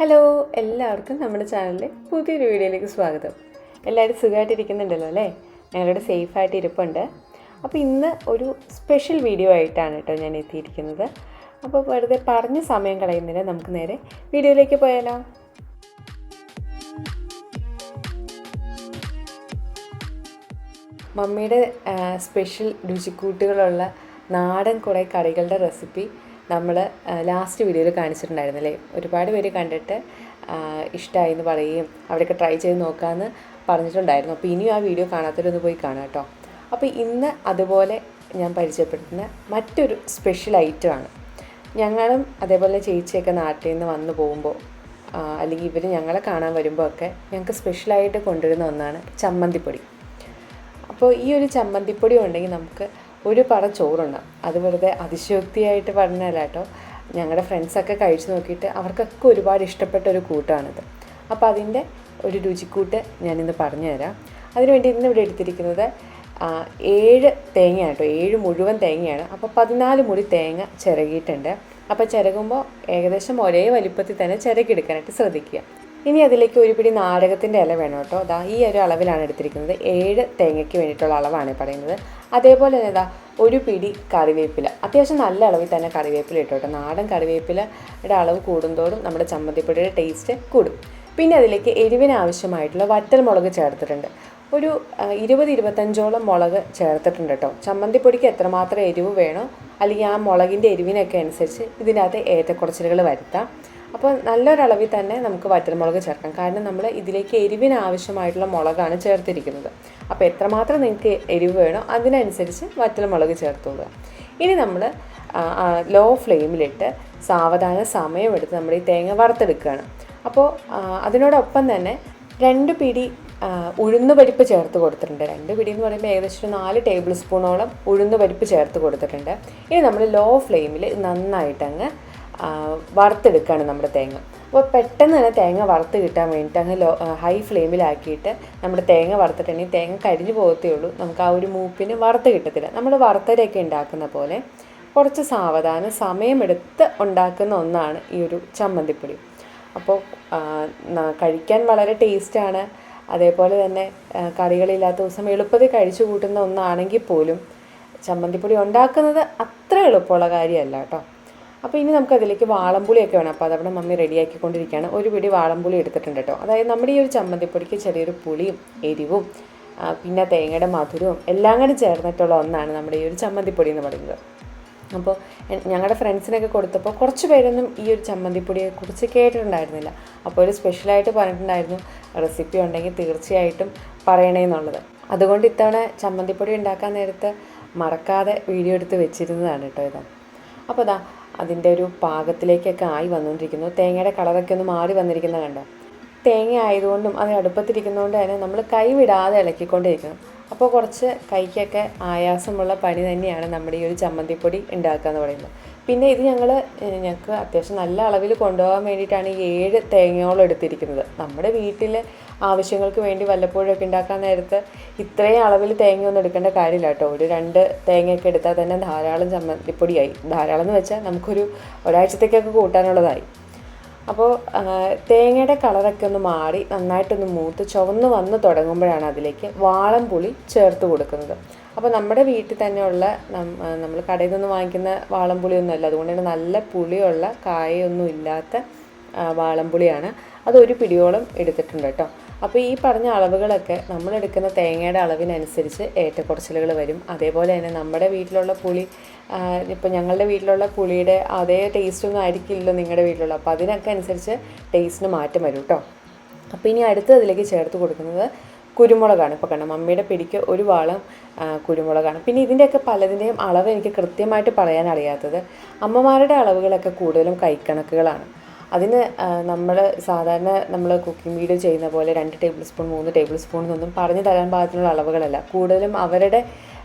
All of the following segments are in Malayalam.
ഹലോ, എല്ലാവർക്കും നമ്മുടെ ചാനലിലെ പുതിയൊരു വീഡിയോയിലേക്ക് സ്വാഗതം. എല്ലാവരും സുഖമായിട്ടിരിക്കുന്നുണ്ടല്ലോ അല്ലേ? ഞങ്ങളുടെ സേഫായിട്ട് ഇരിപ്പുണ്ട്. അപ്പോൾ ഇന്ന് ഒരു സ്പെഷ്യൽ വീഡിയോ ആയിട്ടാണ് കേട്ടോ ഞാൻ എത്തിയിരിക്കുന്നത്. അപ്പോൾ വെറുതെ പറഞ്ഞ് സമയം കളയുന്നില്ല, നമുക്ക് നേരെ വീഡിയോയിലേക്ക് പോയാലോ. മമ്മിയുടെ സ്പെഷ്യൽ രുചിക്കൂട്ടുകളുള്ള നാടൻ കുറേ കറികളുടെ റെസിപ്പി നമ്മൾ ലാസ്റ്റ് വീഡിയോയിൽ കാണിച്ചിട്ടുണ്ടായിരുന്നല്ലേ. ഒരുപാട് പേര് കണ്ടിട്ട് ഇഷ്ടമായി എന്ന് പറയുകയും അവിടെയൊക്കെ ട്രൈ ചെയ്ത് നോക്കാമെന്ന് പറഞ്ഞിട്ടുണ്ടായിരുന്നു. അപ്പോൾ ഇനിയും ആ വീഡിയോ കാണാത്തവരൊന്ന് പോയി കാണാം കേട്ടോ. അപ്പോൾ ഇന്ന് അതുപോലെ ഞാൻ പരിചയപ്പെടുത്തുന്ന മറ്റൊരു സ്പെഷ്യൽ ഐറ്റമാണ്. ഞങ്ങളും അതേപോലെ ചേച്ചിയൊക്കെ നാട്ടിൽ നിന്ന് വന്നു പോകുമ്പോൾ അല്ലെങ്കിൽ ഇവർ ഞങ്ങളെ കാണാൻ വരുമ്പോൾ ഒക്കെ ഞങ്ങൾക്ക് സ്പെഷ്യലായിട്ട് കൊണ്ടുവരുന്ന ഒന്നാണ് ചമ്മന്തിപ്പൊടി. അപ്പോൾ ഈ ഒരു ചമ്മന്തിപ്പൊടി ഉണ്ടെങ്കിൽ നമുക്ക് ഒരു പറ ചോറുണ്ടാകും. അത് വെറുതെ അതിശയോക്തിയായിട്ട് പറഞ്ഞല്ല കേട്ടോ. ഞങ്ങളുടെ ഫ്രണ്ട്സൊക്കെ കഴിച്ച് നോക്കിയിട്ട് അവർക്കൊക്കെ ഒരുപാട് ഇഷ്ടപ്പെട്ട ഒരു കൂട്ടാണിത്. അപ്പോൾ അതിൻ്റെ ഒരു രുചിക്കൂട്ട് ഞാനിന്ന് പറഞ്ഞു തരാം. അതിനുവേണ്ടി ഇന്നിവിടെ എടുത്തിരിക്കുന്നത് 7 തേങ്ങയാണ് കേട്ടോ. 7 മുഴുവൻ തേങ്ങയാണ്. അപ്പോൾ 14 മുടി തേങ്ങ ചിരകിയിട്ടുണ്ട്. അപ്പോൾ ചിരകുമ്പോൾ ഏകദേശം ഒരേ വലിപ്പത്തിൽ തന്നെ ചിരകിയെടുക്കാനായിട്ട് ശ്രദ്ധിക്കുക. ഇനി അതിലേക്ക് ഒരു പിടി നാരകത്തിൻ്റെ ഇല വേണം കേട്ടോ. അതാ ഈ ഒരു അളവിലാണ് എടുത്തിരിക്കുന്നത്. 7 തേങ്ങയ്ക്ക് വേണ്ടിയിട്ടുള്ള അളവാണ് പറയുന്നത്. അതേപോലെ തന്നെ ഒരു പിടി കറിവേപ്പില, അത്യാവശ്യം നല്ല അളവിൽ തന്നെ കറിവേപ്പില ഇട്ടു കേട്ടോ. നാടൻ കറിവേപ്പിലയുടെ അളവ് കൂടുന്തോറും നമ്മുടെ ചമ്മന്തിപ്പൊടിയുടെ ടേസ്റ്റ് കൂടും. പിന്നെ അതിലേക്ക് എരിവിന് ആവശ്യമായിട്ടുള്ള വറ്റൽ മുളക് ചേർത്തിട്ടുണ്ട്. ഒരു 20-25ഓളം മുളക് ചേർത്തിട്ടുണ്ട് കേട്ടോ. ചമ്മന്തിപ്പൊടിക്ക് എത്രമാത്രം എരിവ് വേണോ അല്ലെങ്കിൽ ആ മുളകിൻ്റെ എരിവിനൊക്കെ അനുസരിച്ച് ഇതിനകത്ത് ഏറ്റക്കുറച്ചിലുകൾ വരുത്താം. അപ്പോൾ നല്ലൊരളവിൽ തന്നെ നമുക്ക് വറ്റൽമുളക് ചേർക്കാം. കാരണം നമ്മൾ ഇതിലേക്ക് എരിവിന് ആവശ്യമായിട്ടുള്ള മുളകാണ് ചേർത്തിരിക്കുന്നത്. അപ്പോൾ എത്രമാത്രം നിങ്ങൾക്ക് എരിവ് വേണോ അതിനനുസരിച്ച് വറ്റൽമുളക് ചേർത്തുകൊള്ളുക. ഇനി നമ്മൾ ലോ ഫ്ലെയിമിലിട്ട് സാവധാനം സമയമെടുത്ത് നമ്മൾ ഈ തേങ്ങ വറുത്തെടുക്കുകയാണ്. അപ്പോൾ അതിനോടൊപ്പം തന്നെ 2 പിടി ഉഴുന്ന് പരിപ്പ് ചേർത്ത് കൊടുത്തിട്ടുണ്ട്. 2 പിടി എന്ന് പറയുമ്പോൾ ഏകദേശം 4 ടേബിൾ സ്പൂണോളം ഉഴുന്ന് പരിപ്പ് ചേർത്ത് കൊടുത്തിട്ടുണ്ട്. ഇനി നമ്മൾ ലോ ഫ്ലെയിമിൽ നന്നായിട്ടങ്ങ് വറുത്തെടുക്കുകയാണ് നമ്മുടെ തേങ്ങ. അപ്പോൾ പെട്ടെന്ന് തന്നെ തേങ്ങ വറുത്ത് കിട്ടാൻ വേണ്ടിയിട്ട് അങ്ങ് ഹൈ ഫ്ലെയിമിലാക്കിയിട്ട് നമ്മുടെ തേങ്ങ വറുത്തിട്ടുണ്ടെങ്കിൽ തേങ്ങ കരിഞ്ഞു പോകത്തേ ഉള്ളൂ. നമുക്ക് ആ ഒരു മൂപ്പിന് വറുത്ത് കിട്ടത്തില്ല. നമ്മൾ വറുത്തരയൊക്കെ ഉണ്ടാക്കുന്ന പോലെ കുറച്ച് സാവധാനം സമയമെടുത്ത് ഉണ്ടാക്കുന്ന ഒന്നാണ് ഈ ഒരു ചമ്മന്തിപ്പൊടി. അപ്പോൾ കഴിക്കാൻ വളരെ ടേസ്റ്റാണ്. അതേപോലെ തന്നെ കറികളില്ലാത്ത ദിവസം എളുപ്പത്തിൽ കഴിച്ചു കൂട്ടുന്ന ഒന്നാണെങ്കിൽ പോലും ചമ്മന്തിപ്പൊടി ഉണ്ടാക്കുന്നത് അത്ര എളുപ്പമുള്ള കാര്യമല്ല കേട്ടോ. അപ്പോൾ ഇനി നമുക്കതിലേക്ക് വാളംപുളിയൊക്കെ വേണം. അപ്പോൾ അതവിടെ മമ്മി റെഡിയാക്കിക്കൊണ്ടിരിക്കുകയാണ്. ഒരു പിടി വാളംപുളി എടുത്തിട്ടുണ്ട് കേട്ടോ. അതായത് നമ്മുടെ ഈ ഒരു ചമ്മന്തിപ്പൊടിക്ക് ചെറിയൊരു പുളിയും എരിവും പിന്നെ തേങ്ങയുടെ മധുരവും എല്ലാം കൂടി ചേർന്നിട്ടുള്ള ഒന്നാണ് നമ്മുടെ ഈ ഒരു ചമ്മന്തിപ്പൊടി എന്ന് പറയുന്നത്. അപ്പോൾ ഞങ്ങളുടെ ഫ്രണ്ട്സിനൊക്കെ കൊടുത്തപ്പോൾ കുറച്ച് പേരൊന്നും ഈ ഒരു ചമ്മന്തിപ്പൊടിയെക്കുറിച്ച് കേട്ടിട്ടുണ്ടായിരുന്നില്ല. അപ്പോൾ ഒരു സ്പെഷ്യലായിട്ട് പറഞ്ഞിട്ടുണ്ടായിരുന്നു റെസിപ്പി ഉണ്ടെങ്കിൽ തീർച്ചയായിട്ടും പറയണേന്നുള്ളത്. അതുകൊണ്ട് ഇത്തവണ ചമ്മന്തിപ്പൊടി ഉണ്ടാക്കാൻ നേരത്ത് മറക്കാതെ വീഡിയോ എടുത്ത് വെച്ചിരുന്നതാണ് കേട്ടോ ഇത്. അപ്പോൾ അതിൻ്റെ ഒരു പാകത്തിലേക്കൊക്കെ ആയി വന്നുകൊണ്ടിരിക്കുന്നു. തേങ്ങയുടെ കളറൊക്കെ ഒന്ന് മാറി വന്നിരിക്കുന്നത് കണ്ടോ. തേങ്ങ ആയതുകൊണ്ടും അത് അടുപ്പത്തിരിക്കുന്നതുകൊണ്ട് തന്നെ നമ്മൾ കൈ വിടാതെ ഇളക്കിക്കൊണ്ടിരിക്കണം. അപ്പോൾ കുറച്ച് കൈക്കൊക്കെ ആയാസമുള്ള പണി തന്നെയാണ് നമ്മുടെ ഈ ഒരു ചമ്മന്തിപ്പൊടി ഉണ്ടാക്കുക എന്ന് പറയുന്നത്. പിന്നെ ഇത് ഞങ്ങൾക്ക് അത്യാവശ്യം നല്ല അളവിൽ കൊണ്ടുപോകാൻ വേണ്ടിയിട്ടാണ് ഈ 7 തേങ്ങയോളം എടുത്തിരിക്കുന്നത്. നമ്മുടെ വീട്ടിൽ ആവശ്യങ്ങൾക്ക് വേണ്ടി വല്ലപ്പോഴൊക്കെ ഉണ്ടാക്കാൻ നേരത്ത് ഇത്രയും അളവിൽ തേങ്ങയൊന്നും എടുക്കേണ്ട കാര്യമില്ല കേട്ടോ. ഒരു 2 തേങ്ങയൊക്കെ എടുത്താൽ തന്നെ ധാരാളം ചമ്മന്തിപ്പൊടിയായി. ധാരാളം എന്ന് വെച്ചാൽ നമുക്കൊരു ഒരാഴ്ചത്തേക്കൊക്കെ കൂട്ടാനുള്ളതായി. അപ്പോൾ തേങ്ങയുടെ കളറൊക്കെ ഒന്ന് മാറി നന്നായിട്ടൊന്ന് മൂത്ത് ചുവന്ന് വന്ന് തുടങ്ങുമ്പോഴാണ് അതിലേക്ക് വാളംപുളി ചേർത്ത് കൊടുക്കുന്നത്. അപ്പോൾ നമ്മുടെ വീട്ടിൽ തന്നെയുള്ള നമ്മൾ കടയിൽ നിന്ന് വാങ്ങിക്കുന്ന വാളംപുളിയൊന്നുമല്ല. അതുകൊണ്ട് തന്നെ നല്ല പുളിയുള്ള കായൊന്നും ഇല്ലാത്ത വാളംപുളിയാണ്. അതൊരു പിടിയോളം എടുത്തിട്ടുണ്ട് കേട്ടോ. അപ്പോൾ ഈ പറഞ്ഞ അളവുകളൊക്കെ നമ്മളെടുക്കുന്ന തേങ്ങയുടെ അളവിനനുസരിച്ച് ഏറ്റക്കുറച്ചിലുകൾ വരും. അതേപോലെ തന്നെ നമ്മുടെ വീട്ടിലുള്ള പുളി ഇപ്പോൾ ഞങ്ങളുടെ വീട്ടിലുള്ള പുളിയുടെ അതേ ടേസ്റ്റൊന്നും ആയിരിക്കില്ലല്ലോ നിങ്ങളുടെ വീട്ടിലുള്ള. അപ്പോൾ അതിനൊക്കെ അനുസരിച്ച് ടേസ്റ്റിന് മാറ്റം വരും കേട്ടോ. അപ്പോൾ ഇനി അടുത്തതിലേക്ക് ചേർത്ത് കൊടുക്കുന്നത് കുരുമുളകാണ്. ഇപ്പോൾ കണ്ടോ മമ്മിയുടെ പിടിക്ക് ഒരു വാളം കുരുമുളകാണ്. പിന്നെ ഇതിൻ്റെയൊക്കെ പലതിൻ്റെയും അളവ് എനിക്ക് കൃത്യമായിട്ട് പറയാൻ അറിയാത്തത്. അമ്മമാരുടെ അളവുകളൊക്കെ കൂടുതലും കൈക്കണക്കുകളാണ്. അതിന് നമ്മൾ കുക്കിംഗ് വീഡിയോ ചെയ്യുന്ന പോലെ 2 ടേബിൾ സ്പൂൺ 3 ടേബിൾ സ്പൂൺ എന്നൊന്നും പറഞ്ഞു തരാൻ പാകത്തിനുള്ള അളവുകളല്ല. കൂടുതലും അവരുടെ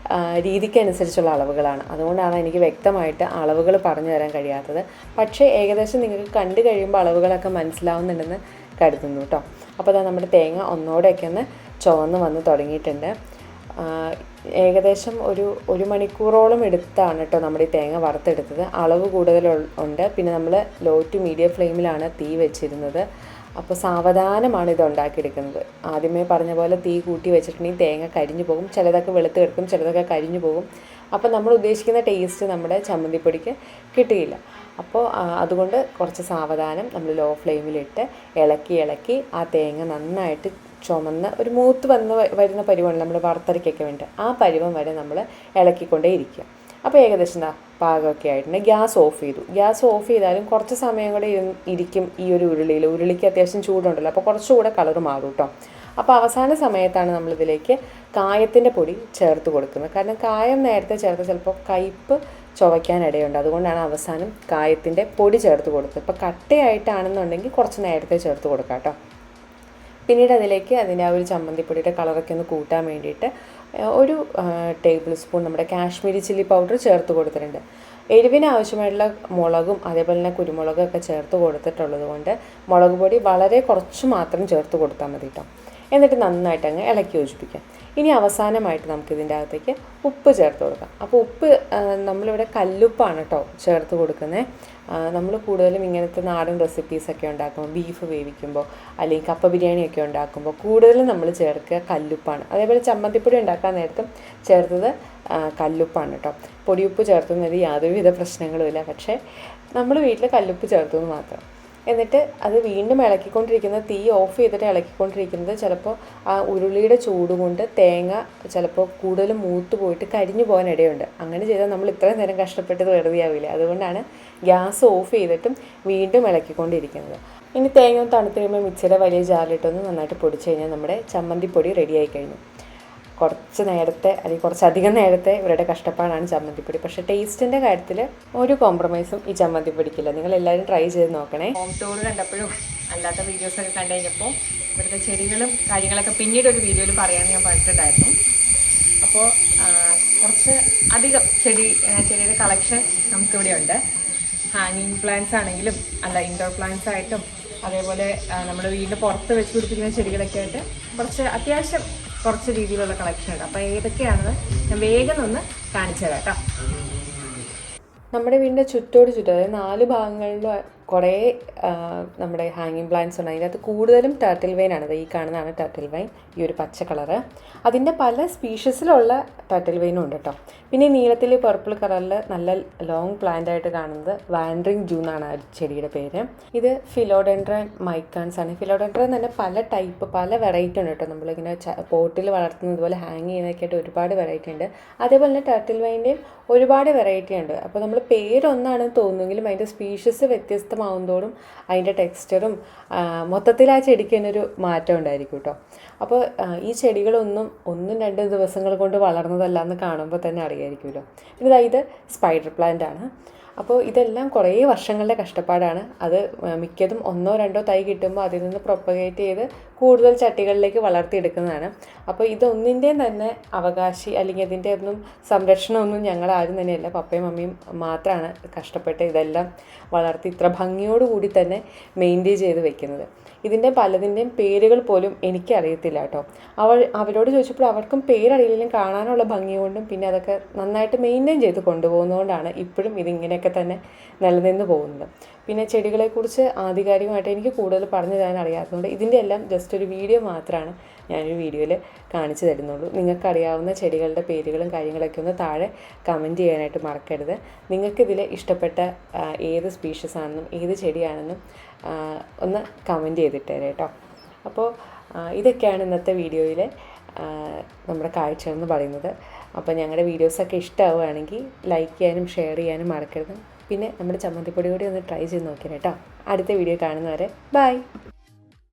രീതിക്കനുസരിച്ചുള്ള അളവുകളാണ്. അതുകൊണ്ടാണ് എനിക്ക് വ്യക്തമായിട്ട് അളവുകൾ പറഞ്ഞു തരാൻ കഴിയാത്തത്. പക്ഷേ ഏകദേശം നിങ്ങൾക്ക് കണ്ടു കഴിയുമ്പോൾ അളവുകളൊക്കെ മനസ്സിലാവുന്നുണ്ടെന്ന് കരുതുന്നു കേട്ടോ. അപ്പോൾ നമ്മുടെ തേങ്ങ ഒന്നോടെയൊക്കെ ഒന്ന് ചുവന്ന് വന്ന് തുടങ്ങിയിട്ടുണ്ട്. ഏകദേശം ഒരു മണിക്കൂറോളം എടുത്താണ് കേട്ടോ നമ്മുടെ ഈ തേങ്ങ വറുത്തെടുത്തത്. അളവ് കൂടുതൽ ഉണ്ട്. പിന്നെ നമ്മൾ ലോ ടു മീഡിയം ഫ്ലെയിമിലാണ് തീ വെച്ചിരുന്നത്. അപ്പോൾ സാവധാനമാണ് ഇത് ഉണ്ടാക്കിയെടുക്കുന്നത്. ആദ്യമേ പറഞ്ഞ പോലെ തീ കൂട്ടി വെച്ചിട്ടുണ്ടെങ്കിൽ തേങ്ങ കരിഞ്ഞു പോകും, ചിലതൊക്കെ വെളുത്ത് കിടക്കും, ചിലതൊക്കെ കരിഞ്ഞു പോകും. അപ്പോൾ നമ്മൾ ഉദ്ദേശിക്കുന്ന ടേസ്റ്റ് നമ്മുടെ ചമ്മന്തിപ്പൊടിക്ക് കിട്ടുകയില്ല. അപ്പോൾ അതുകൊണ്ട് കുറച്ച് സാവധാനം നമ്മൾ ലോ ഫ്ലെയിമിലിട്ട് ഇളക്കി ആ തേങ്ങ നന്നായിട്ട് ചുമന്ന് ഒരു മൂത്ത് വരുന്ന പരുവമാണ് നമ്മൾ വറുത്തരയ്ക്കൊക്കെ വേണ്ടി. ആ പരുവം വരെ നമ്മൾ ഇളക്കിക്കൊണ്ടേ ഇരിക്കുക. അപ്പോൾ ഏകദേശം എന്താ പാകമൊക്കെ ആയിട്ടുണ്ട്. ഗ്യാസ് ഓഫ് ചെയ്തു. ഗ്യാസ് ഓഫ് ചെയ്താലും കുറച്ച് സമയം കൂടെ ഇരിക്കും ഈ ഒരു ഉരുളിക്ക് അത്യാവശ്യം ചൂടുണ്ടല്ലോ, അപ്പോൾ കുറച്ചുകൂടെ കളർ മാറും കേട്ടോ. അപ്പോൾ അവസാന സമയത്താണ് നമ്മളിതിലേക്ക് കായത്തിൻ്റെ പൊടി ചേർത്ത് കൊടുക്കുന്നത്. കാരണം കായം നേരത്തെ ചേർത്ത് ചിലപ്പോൾ കയ്പ്പ് ചുവയ്ക്കാനിടയുണ്ട്. അതുകൊണ്ടാണ് അവസാനം കായത്തിൻ്റെ പൊടി ചേർത്ത് കൊടുത്തത്. ഇപ്പോൾ കട്ടയായിട്ടാണെന്നുണ്ടെങ്കിൽ കുറച്ച് നേരത്തെ ചേർത്ത് കൊടുക്കാം കേട്ടോ. പിന്നീട് അതിലേക്ക് അതിൻ്റെ ആ ഒരു ചമ്മന്തിപ്പൊടിയുടെ കളറൊക്കെ ഒന്ന് കൂട്ടാൻ വേണ്ടിയിട്ട് ഒരു ടേബിൾ സ്പൂൺ നമ്മുടെ കാശ്മീരി ചില്ലി പൗഡർ ചേർത്ത് കൊടുത്തിട്ടുണ്ട്. എരിവിന് ആവശ്യമായിട്ടുള്ള മുളകും അതേപോലെ തന്നെ കുരുമുളകും ഒക്കെ ചേർത്ത് കൊടുത്തിട്ടുള്ളത് കൊണ്ട് മുളക് പൊടി വളരെ കുറച്ച് മാത്രം ചേർത്ത് കൊടുത്താൽ മതി കേട്ടോ. എന്നിട്ട് നന്നായിട്ട് അങ്ങ് ഇളക്കി യോജിപ്പിക്കാം. ഇനി അവസാനമായിട്ട് നമുക്കിതിൻ്റെ അകത്തേക്ക് ഉപ്പ് ചേർത്ത് കൊടുക്കാം. അപ്പോൾ ഉപ്പ് നമ്മളിവിടെ കല്ലുപ്പാണ് കേട്ടോ ചേർത്ത് കൊടുക്കുന്നത്. നമ്മൾ കൂടുതലും ഇങ്ങനത്തെ നാടൻ റെസിപ്പീസൊക്കെ ഉണ്ടാക്കുമ്പോൾ, ബീഫ് വേവിക്കുമ്പോൾ അല്ലെങ്കിൽ കപ്പ ബിരിയാണിയൊക്കെ ഉണ്ടാക്കുമ്പോൾ കൂടുതലും നമ്മൾ ചേർക്കുക കല്ലുപ്പാണ്. അതേപോലെ ചമ്മന്തിപ്പൊടി ഉണ്ടാക്കാൻ നേരത്തും ചേർത്തത് കല്ലുപ്പാണ് കേട്ടോ. പൊടിയുപ്പ് ചേർത്തുന്നത് യാതൊരുവിധ പ്രശ്നങ്ങളുമില്ല. പക്ഷേ നമ്മൾ വീട്ടിൽ കല്ലുപ്പ് ചേർത്തു മാത്രം. എന്നിട്ട് അത് വീണ്ടും ഇളക്കിക്കൊണ്ടിരിക്കുന്നത്, തീ ഓഫ് ചെയ്തിട്ട് ഇളക്കിക്കൊണ്ടിരിക്കുന്നത് ചിലപ്പോൾ ആ ഉരുളിയുടെ ചൂട് കൊണ്ട് തേങ്ങ ചിലപ്പോൾ കൂടുതലും മൂത്ത് പോയിട്ട് കരിഞ്ഞു പോകാൻ ഇടയുണ്ട്. അങ്ങനെ ചെയ്താൽ നമ്മൾ ഇത്രയും നേരം കഷ്ടപ്പെട്ടത് വെറുതെ ആവില്ല. അതുകൊണ്ടാണ് ഗ്യാസ് ഓഫ് ചെയ്തിട്ടും വീണ്ടും ഇളക്കിക്കൊണ്ടിരിക്കുന്നത്. ഇനി തേങ്ങ തണുത്ത് കഴിയുമ്പോൾ മിക്സിയുടെ വലിയ ജാറിലിട്ടൊന്ന് നന്നായിട്ട് പൊടിച്ച് കഴിഞ്ഞാൽ നമ്മുടെ ചമ്മന്തിപ്പൊടി റെഡിയായി കഴിഞ്ഞു. കുറച്ച് നേരത്തെ അല്ലെങ്കിൽ കുറച്ചധികം നേരത്തെ ഇവരുടെ കഷ്ടപ്പാടാണ് ചമ്മന്തിപ്പൊടി. പക്ഷേ ടേസ്റ്റിൻ്റെ കാര്യത്തിൽ ഒരു കോംപ്രമൈസും ഈ ചമ്മന്തിപ്പൊടിക്കില്ല. നിങ്ങൾ എല്ലാവരും ട്രൈ ചെയ്ത് നോക്കണേ. ഹോം ടൂർ കണ്ടപ്പോഴും അല്ലാത്ത വീഡിയോസൊക്കെ കണ്ടു കഴിഞ്ഞപ്പോൾ ഇവിടുത്തെ ചെടികളും കാര്യങ്ങളൊക്കെ പിന്നീട് ഒരു വീഡിയോയിൽ പറയാമെന്ന് ഞാൻ പറഞ്ഞിട്ടുണ്ടായിരുന്നു. അപ്പോൾ കുറച്ച് അധികം ചെടിയുടെ കളക്ഷൻ നമുക്കിവിടെ ഉണ്ട്. ഹാങ്ങിങ് പ്ലാന്റ്സ് ആണെങ്കിലും അല്ല ഇൻഡോർ പ്ലാന്റ്സ് ആയിട്ടും അതേപോലെ നമ്മുടെ വീടിൻ്റെ പുറത്ത് വെച്ച് പിടിപ്പിക്കുന്ന ചെടികളൊക്കെ ആയിട്ട് അത്യാവശ്യം കുറച്ച് രീതിയിലുള്ള കളക്ഷൻ ഉണ്ട്. അപ്പോൾ ഏതൊക്കെയാണെന്ന് ഞാൻ വേഗം ഒന്ന് കാണിച്ചു തരാം കേട്ടോ. നമ്മുടെ വീടിൻ്റെ ചുറ്റും അതായത് 4 ഭാഗങ്ങളിലും കുറേ നമ്മുടെ ഹാങ്ങിങ് പ്ലാന്റ്സ് ഉണ്ട്. അതിനകത്ത് കൂടുതലും ടർട്ടിൽ വൈൻ ആണ്. ഈ കാണുന്നതാണ് ടർട്ടിൽ വൈൻ, ഈ ഒരു പച്ച കളറ്. അതിൻ്റെ പല സ്പീഷീസിലുള്ള ടർട്ടിൽ വൈനും ഉണ്ട് കേട്ടോ. പിന്നെ നീളത്തിൽ പർപ്പിൾ കളറിൽ നല്ല ലോങ് പ്ലാന്റ് ആയിട്ട് കാണുന്നത് വാൻഡറിങ് ജൂ എന്നാണ് ആ ചെടിയുടെ പേര്. ഇത് ഫിലോഡെൻഡ്രൻ മൈക്കാൻസ് ആണ്. ഫിലോഡെൻഡ്രൻ തന്നെ പല ടൈപ്പ് പല വെറൈറ്റി ഉണ്ട് കേട്ടോ. നമ്മളിങ്ങനെ പോട്ടിൽ വളർത്തുന്നത് പോലെ ഹാങ് ചെയ്യുന്നതൊക്കെ ആയിട്ട് ഒരുപാട് വെറൈറ്റി ഉണ്ട്. അതേപോലെ തന്നെ ടർട്ടിൽ വൈൻ്റെയും ഒരുപാട് വെറൈറ്റി ഉണ്ട്. അപ്പോൾ നമ്മൾ പേരൊന്നാണെന്ന് തോന്നുമെങ്കിലും അതിൻ്റെ സ്പീഷീസ് വ്യത്യസ്തമാവുന്നതോടും അതിൻ്റെ ടെക്സ്ചറും മൊത്തത്തിൽ ആ ചെടിക്ക് തന്നെ ഒരു മാറ്റം ഉണ്ടായിരിക്കും കേട്ടോ. അപ്പോൾ ഈ ചെടികളൊന്നും 1-2 ദിവസങ്ങൾ കൊണ്ട് വളർന്നതല്ല എന്ന് കാണുമ്പോൾ തന്നെ അറിയാമായിരിക്കുമല്ലോ. പിന്നെ ഇത് സ്പൈഡർ പ്ലാന്റ് ആണ്. അപ്പോൾ ഇതെല്ലാം കുറേ വർഷങ്ങളുടെ കഷ്ടപ്പാടാണ്. അത് മിക്കതും 1-2 തൈ കിട്ടുമ്പോൾ അതിൽ നിന്ന് പ്രൊപ്പഗേറ്റ് ചെയ്ത് കൂടുതൽ ചട്ടികളിലേക്ക് വളർത്തിയെടുക്കുന്നതാണ്. അപ്പോൾ ഇതൊന്നിൻ്റെയും തന്നെ അവകാശി അല്ലെങ്കിൽ ഇതിൻ്റെ ഒന്നും സംരക്ഷണമൊന്നും ഞങ്ങളാരും തന്നെയല്ല, പപ്പയും മമ്മിയും മാത്രമാണ് കഷ്ടപ്പെട്ട് ഇതെല്ലാം വളർത്തി ഇത്ര ഭംഗിയോടുകൂടി തന്നെ മെയിൻറ്റെയിൻ ചെയ്ത് വെക്കുന്നത്. ഇതിൻ്റെ പലതിൻ്റെയും പേരുകൾ പോലും എനിക്കറിയത്തില്ല കേട്ടോ. അവരോട് ചോദിച്ചപ്പോൾ അവർക്കും പേരറിയില്ലെങ്കിലും കാണാനുള്ള ഭംഗി കൊണ്ടും പിന്നെ അതൊക്കെ നന്നായിട്ട് മെയിൻറ്റെയിൻ ചെയ്ത് കൊണ്ടുപോകുന്നതുകൊണ്ടാണ് ഇപ്പോഴും ഇതിങ്ങനെയൊക്കെ തന്നെ നിലനിന്ന് പോകുന്നത്. പിന്നെ ചെടികളെക്കുറിച്ച് ആധികാരികമായിട്ട് എനിക്ക് കൂടുതൽ പറഞ്ഞു തരാൻ അറിയാത്തതുകൊണ്ട് ഇതിൻ്റെ എല്ലാം ജസ്റ്റ് ഒരു വീഡിയോ മാത്രമാണ് ഞാനൊരു വീഡിയോയിൽ കാണിച്ചു തരുന്നുള്ളൂ. നിങ്ങൾക്കറിയാവുന്ന ചെടികളുടെ പേരുകളും കാര്യങ്ങളൊക്കെ ഒന്ന് താഴെ കമൻറ്റ് ചെയ്യാനായിട്ട് മറക്കരുത്. നിങ്ങൾക്കിതിൽ ഇഷ്ടപ്പെട്ട ഏത് സ്പീഷീസ് ആണെന്നും ഏത് ചെടിയാണെന്നും ഒന്ന് കമൻറ്റ് ചെയ്തിട്ടേ കേട്ടോ. അപ്പോൾ ഇതൊക്കെയാണ് ഇന്നത്തെ വീഡിയോയിൽ നമ്മുടെ കാഴ്ച എന്ന് പറയുന്നത്. അപ്പോൾ ഞങ്ങളുടെ വീഡിയോസൊക്കെ ഇഷ്ടമാവുകയാണെങ്കിൽ ലൈക്ക് ചെയ്യാനും ഷെയർ ചെയ്യാനും മറക്കരുത്. പിന്നെ നമ്മുടെ ചമ്മന്തിപ്പൊടി കൂടി ഒന്ന് ട്രൈ ചെയ്ത് നോക്കിയാൽ കേട്ടോ. അടുത്ത വീഡിയോ കാണുന്നവരെ ബൈ.